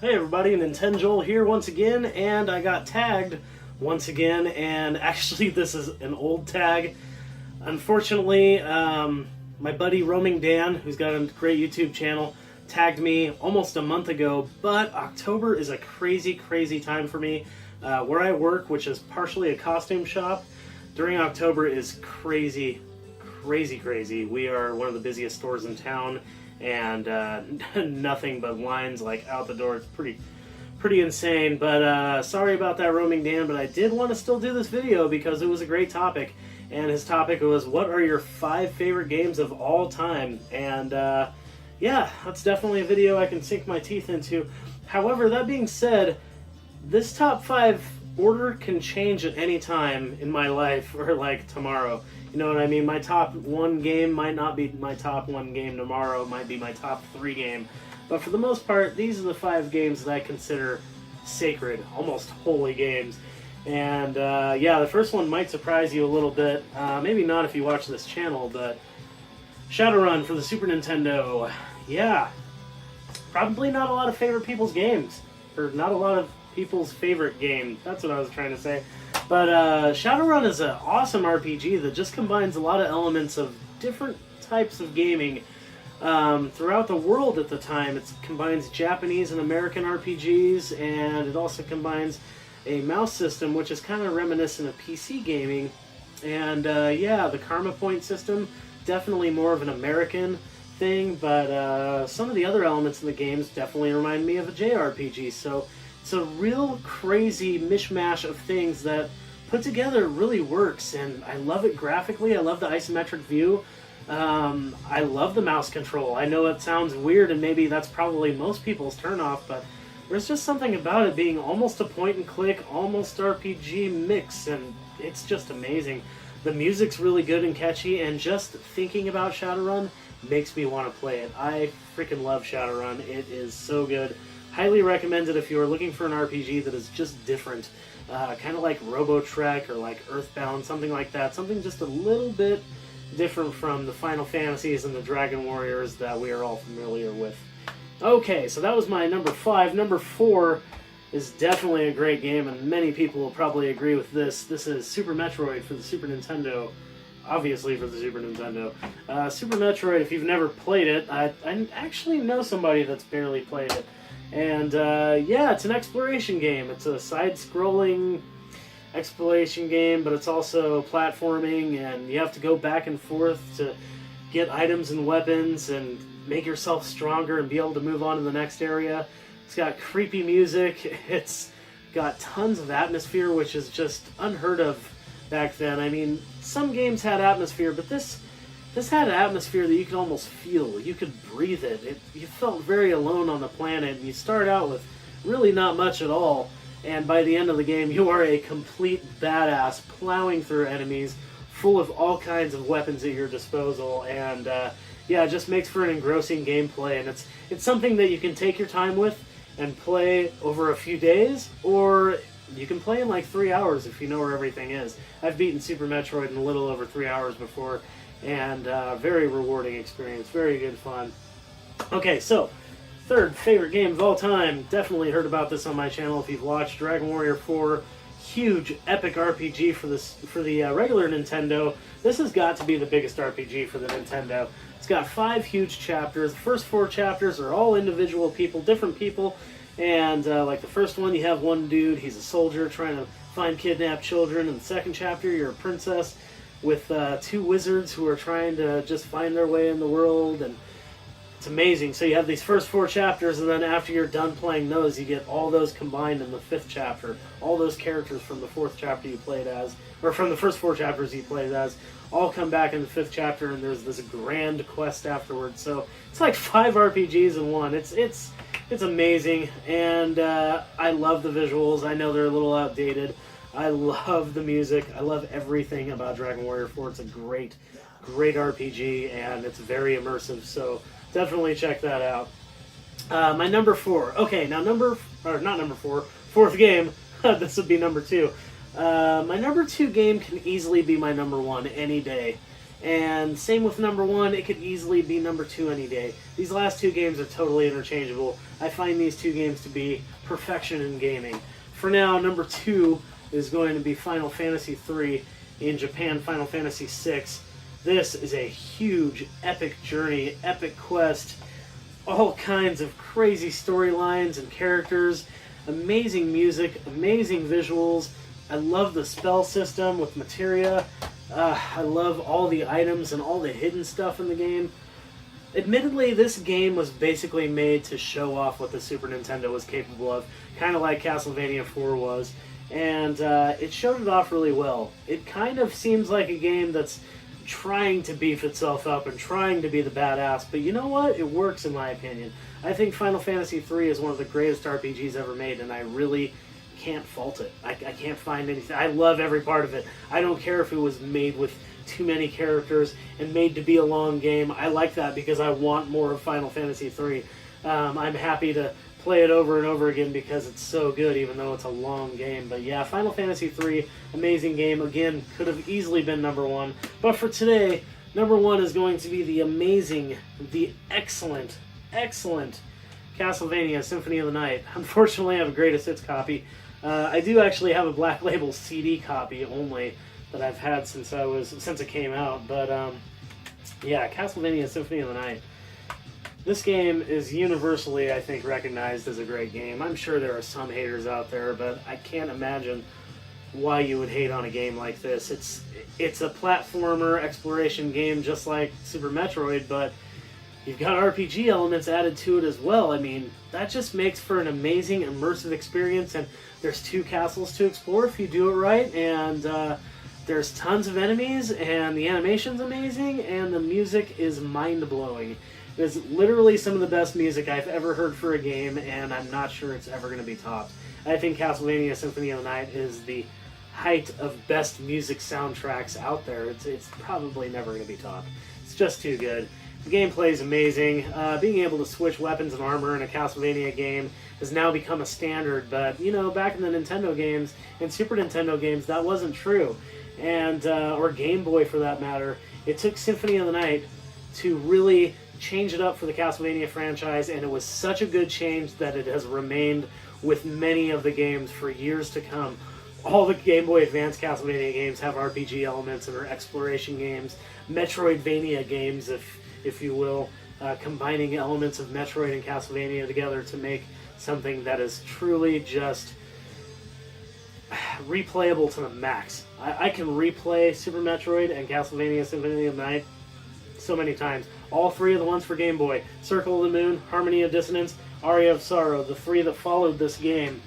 Hey everybody, Nintenjoel here once again, and I got tagged once again, and actually this is an old tag. Unfortunately, my buddy Roaming Dan, who's got a great YouTube channel, tagged me almost a month ago, but October is a crazy, crazy time for me. Where I work, which is partially a costume shop, during October is crazy, crazy, crazy. We are one of the busiest stores in town, and nothing but lines like out the door. It's pretty insane. But sorry about that, Roaming Dan, but I did want to still do this video because it was a great topic, and his topic was, what are your 5 favorite games of all time? And yeah, that's definitely a video I can sink my teeth into. However, that being said, this top 5 order can change at any time in my life, or like tomorrow. You know what I mean? My top 1 game might not be my top 1 game tomorrow. It might be my top 3 game. But for the most part, these are the 5 games that I consider sacred, almost holy games. And yeah, the first one might surprise you a little bit. Maybe not if you watch this channel, but Shadowrun for the Super Nintendo. Yeah, probably not a lot of favorite people's games, or not a lot of people's favorite game. That's what I was trying to say. But Shadowrun is an awesome RPG that just combines a lot of elements of different types of gaming throughout the world at the time. It combines Japanese and American RPGs, and it also combines a mouse system, which is kind of reminiscent of PC gaming. And yeah, the karma point system, definitely more of an American thing, but some of the other elements in the games definitely remind me of a JRPG. So it's a real crazy mishmash of things that put together really works, and I love it graphically. I love the isometric view. I love the mouse control. I know it sounds weird, and maybe that's probably most people's turnoff, but there's just something about it being almost a point-and-click, almost RPG mix, and it's just amazing. The music's really good and catchy, and just thinking about Shadowrun makes me want to play it. I freaking love Shadowrun. It is so good. Highly recommend it if you are looking for an RPG that is just different. Kind of like Robo-Trek or like Earthbound, something like that. Something just a little bit different from the Final Fantasies and the Dragon Warriors that we are all familiar with. Okay, so that was my number 5. Number 4 is definitely a great game, and many people will probably agree with this. This is Super Metroid for the Super Nintendo. Obviously for the Super Nintendo. Super Metroid, if you've never played it, I actually know somebody that's barely played it. And yeah, it's an exploration game. It's a side-scrolling exploration game, but it's also platforming, and you have to go back and forth to get items and weapons and make yourself stronger and be able to move on to the next area. It's got creepy music. It's got tons of atmosphere, which is just unheard of back then. I mean, some games had atmosphere, but this had an atmosphere that you could almost feel. You could breathe it. You felt very alone on the planet, and you start out with really not much at all, and by the end of the game, you are a complete badass plowing through enemies, full of all kinds of weapons at your disposal, and yeah, it just makes for an engrossing gameplay, and it's something that you can take your time with and play over a few days, or you can play in like 3 hours if you know where everything is. I've beaten Super Metroid in a little over 3 hours before, and very rewarding experience, very good fun. Okay, so 3rd favorite game of all time. Definitely heard about this on my channel if you've watched. Dragon Warrior 4, huge epic RPG for the regular Nintendo. This has got to be the biggest RPG for the Nintendo. It's got 5 huge chapters. The first 4 chapters are all individual people, different people, and like the first one, you have one dude, he's a soldier trying to find kidnapped children. In the second chapter, you're a princess with 2 wizards who are trying to just find their way in the world, and it's amazing. So you have these first 4 chapters, and then after you're done playing those, you get all those combined in the 5th chapter. All those characters from the 4th chapter you played as, or from the first 4 chapters you played as, all come back in the 5th chapter, and there's this grand quest afterwards. So it's like 5 RPGs in one. It's amazing, and I love the visuals. I know they're a little outdated. I love the music. I love everything about Dragon Warrior 4. It's a great, great RPG, and it's very immersive, so definitely check that out. My number 4. Okay, now not number 4, 4th game. This would be number 2. My number 2 game can easily be my number 1 any day. And same with number 1, it could easily be number 2 any day. These last 2 games are totally interchangeable. I find these 2 games to be perfection in gaming. For now, number 2 is going to be Final Fantasy III, in Japan, Final Fantasy VI. This is a huge, epic journey, epic quest, all kinds of crazy storylines and characters, amazing music, amazing visuals. I love the spell system with materia. I love all the items and all the hidden stuff in the game. Admittedly, this game was basically made to show off what the Super Nintendo was capable of, kind of like Castlevania 4 was, and it showed it off really well. It kind of seems like a game that's trying to beef itself up and trying to be the badass, but you know what? It works in my opinion. I think Final Fantasy III is one of the greatest RPGs ever made, and I really can't fault it. I can't find anything. I love every part of it. I don't care if it was made with too many characters and made to be a long game. I like that because I want more of Final Fantasy III. I'm happy to play it over and over again because it's so good, even though it's a long game. But yeah, Final Fantasy III, amazing game. Again, could have easily been number 1. But for today, number 1 is going to be the amazing, the excellent Castlevania Symphony of the Night. Unfortunately, I have a greatest hits copy. I do actually have a Black Label CD copy only that I've had since it came out. But yeah, Castlevania Symphony of the Night. This game is universally, I think, recognized as a great game. I'm sure there are some haters out there, but I can't imagine why you would hate on a game like this. It's a platformer exploration game just like Super Metroid, but you've got RPG elements added to it as well. I mean, that just makes for an amazing, immersive experience, and there's 2 castles to explore if you do it right, and there's tons of enemies, and the animation's amazing, and the music is mind-blowing. It's literally some of the best music I've ever heard for a game, and I'm not sure it's ever going to be topped. I think Castlevania Symphony of the Night is the height of best music soundtracks out there. It's probably never going to be topped. It's just too good. The gameplay is amazing. Being able to switch weapons and armor in a Castlevania game has now become a standard, but you know, back in the Nintendo games and Super Nintendo games, that wasn't true. And or Game Boy for that matter. It took Symphony of the Night to really change it up for the Castlevania franchise, and it was such a good change that it has remained with many of the games for years to come. All the Game Boy Advance Castlevania games have RPG elements and are exploration games, Metroidvania games, if you will, combining elements of Metroid and Castlevania together to make something that is truly just replayable to the max. I can replay Super Metroid and Castlevania Symphony of the Night so many times. All 3 of the ones for Game Boy, Circle of the Moon, Harmony of Dissonance, Aria of Sorrow, the 3 that followed this game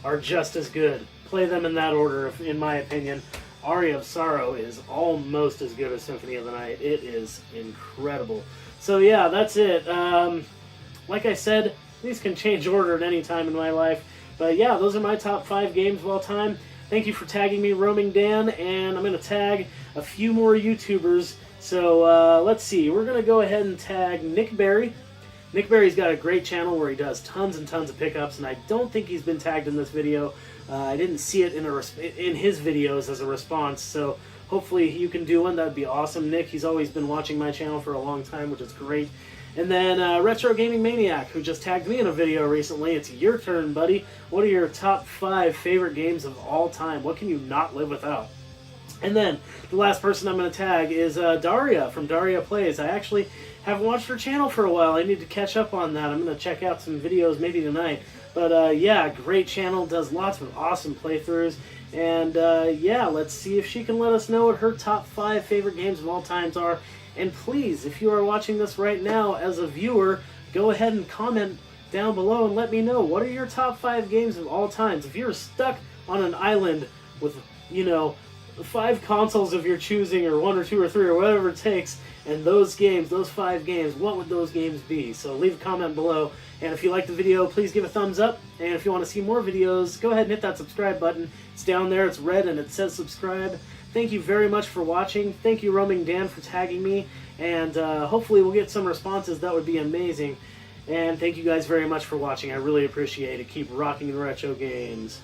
are just as good. Play them in that order, in my opinion. Aria of Sorrow is almost as good as Symphony of the Night. It is incredible. So yeah, that's it. Like I said, these can change order at any time in my life. But yeah, those are my top 5 games of all time. Thank you for tagging me, Roaming Dan, and I'm going to tag a few more YouTubers. So let's see, we're going to go ahead and tag Nick Berry. Nick Berry's got a great channel where he does tons and tons of pickups, and I don't think he's been tagged in this video. I didn't see it in his videos as a response, so hopefully you can do one. That would be awesome. Nick, he's always been watching my channel for a long time, which is great. And then RetroGamingManiac, who just tagged me in a video recently. It's your turn, buddy. What are your top 5 favorite games of all time? What can you not live without? And then the last person I'm going to tag is Daria from DariaPlays. I actually haven't watched her channel for a while. I need to catch up on that. I'm going to check out some videos maybe tonight. But yeah, great channel, does lots of awesome playthroughs. And yeah, let's see if she can let us know what her top 5 favorite games of all times are. And please, if you are watching this right now as a viewer, go ahead and comment down below and let me know, what are your top 5 games of all times? If you're stuck on an island with, you know, 5 consoles of your choosing, or 1 or 2 or 3 or whatever it takes, and those games, those 5 games, what would those games be? So leave a comment below, and if you like the video, please give a thumbs up, and if you want to see more videos, go ahead and hit that subscribe button. It's down there, it's red, and it says subscribe. Thank you very much for watching. Thank you, Roaming Dan, for tagging me, and hopefully we'll get some responses. That would be amazing. And thank you guys very much for watching. I really appreciate it. Keep rocking the retro games.